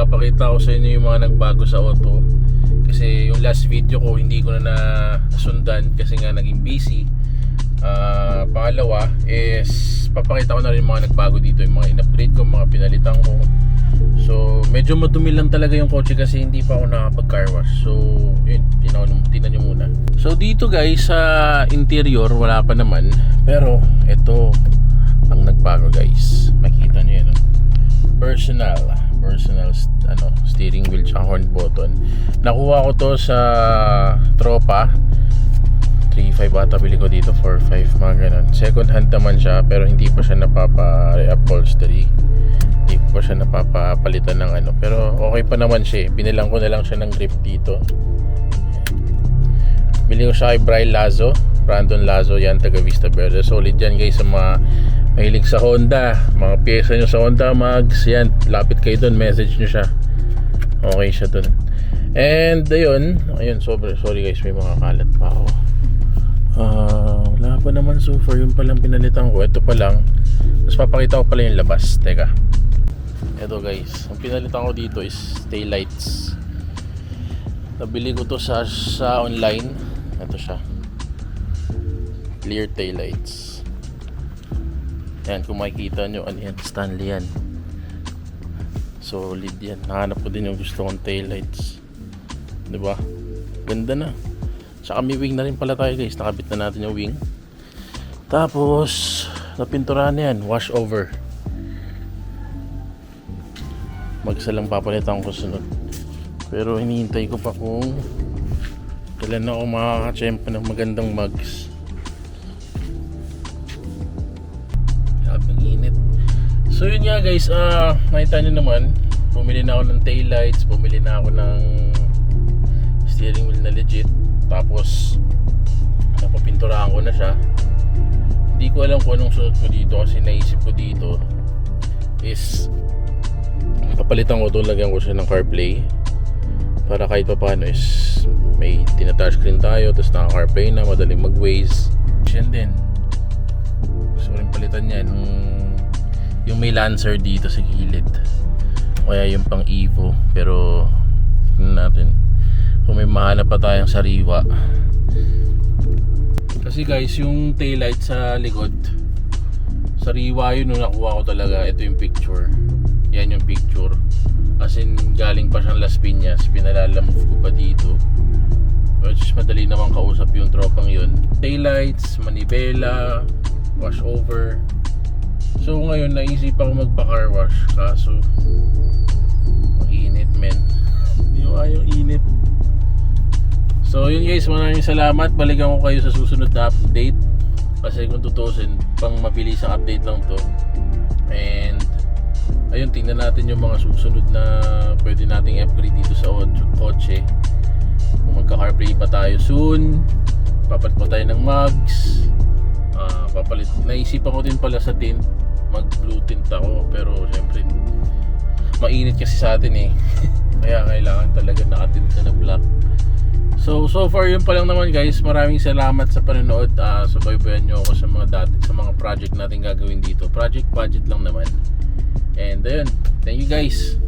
papakita ko sa inyo yung mga nagbago sa auto. Kasi yung last video ko hindi ko na nasundan kasi nga naging busy. Pangalawa is papakita ko na rin yung mga nagbago dito, yung mga in-upgrade ko, mga pinalitan ko. So medyo madumi lang talaga yung kotse kasi hindi pa ako nakapag-car wash. So yun, tingnan nyo muna. So dito guys sa interior wala pa naman, pero ito ang nagbago guys. Makita nyo yan, personal steering wheel tsaka horn button. Nakuha ko to sa tropa. 3.5 ata bili ko dito, 4.5 mga ganun. Second hand naman siya pero hindi pa siya napapa-reupholstery. Hindi pa siya napapalitan ng ano. Pero okay pa naman siya. Binilang ko na lang siya ng grip dito. Bili ko siya kay Brandon Lazo, yan, taga Vista Verde. Solid yan guys sa mga mahilig sa Honda. Mga pyesa nyo sa Honda mags, yan, lapit kayo dun, message nyo siya. Okay siya dun. And ayun, sorry guys, may mga kalat pa ako. Wala pa naman so far. Yun palang pinalitan ko, ito pa lang. Tapos papakita ko pala yung labas. Teka, ito guys, ang pinalitan ko dito is taillights. Nabili ko to sa online. Ito siya, clear taillights. Yan, kung makikita nyo, ano yan, Stanley yan. Solid yan. Nahanap ko din yung gusto kong taillights, diba? Ganda na. Tsaka may wing na rin pala tayo guys. Nakabit na natin yung wing. Tapos napinturahan na yan, wash over. Magsa lang papalitan ko sunod. Pero hinihintay ko pa kung kailan ako makakachempa ng magandang mugs. Sabing init. So yun nga guys, nakita nyo naman, bumili na ako ng taillights, bumili na ako ng steering wheel na legit. Tapos napapinturahan ko na siya. Hindi ko alam kung anong suot ko dito kasi naisip ko dito is papalitan ko ito, lagyan ko siya ng CarPlay para kahit pa paano is may tina-touchscreen tayo, tapos naka-CarPlay na, madaling mag-Waze. Yan din. Gusto rin palitan yan yung may Lancer dito sa gilid, kaya yung pang Evo. Pero tingnan natin kung may mahanap pa tayong sariwa. Kasi guys, yung taillight sa likod sariwa yun nung nakuha ko talaga. Ito yung picture. Yan yung picture. As in, galing pa siyang Las Piñas. Pinalalamove ko pa dito. Which is madali naman kausap yung tropang yun. Taillights, manibela, wash over. So ngayon, naisip ako magpa-car wash. Kaso mainit men. Hindi ko kayang init. So yun guys, maraming salamat. Balikan ko kayo sa susunod na update. Kasi kung tutusin, pang mabilisang update lang to. And ayun, tingnan natin yung mga susunod na pwede nating upgrade dito sa kotse. Kung magka-CarPlay pa tayo soon, papalit pa tayo ng mugs, naisipan ko din pala sa tint, mag-blue tint ako. Pero syempre mainit kasi sa atin kaya kailangan talaga nakatint na black. So far yun pa lang naman guys. Maraming salamat sa panonood. Subaybayan nyo ako sa mga project natin gagawin dito. Project budget lang naman. And ayun, thank you guys.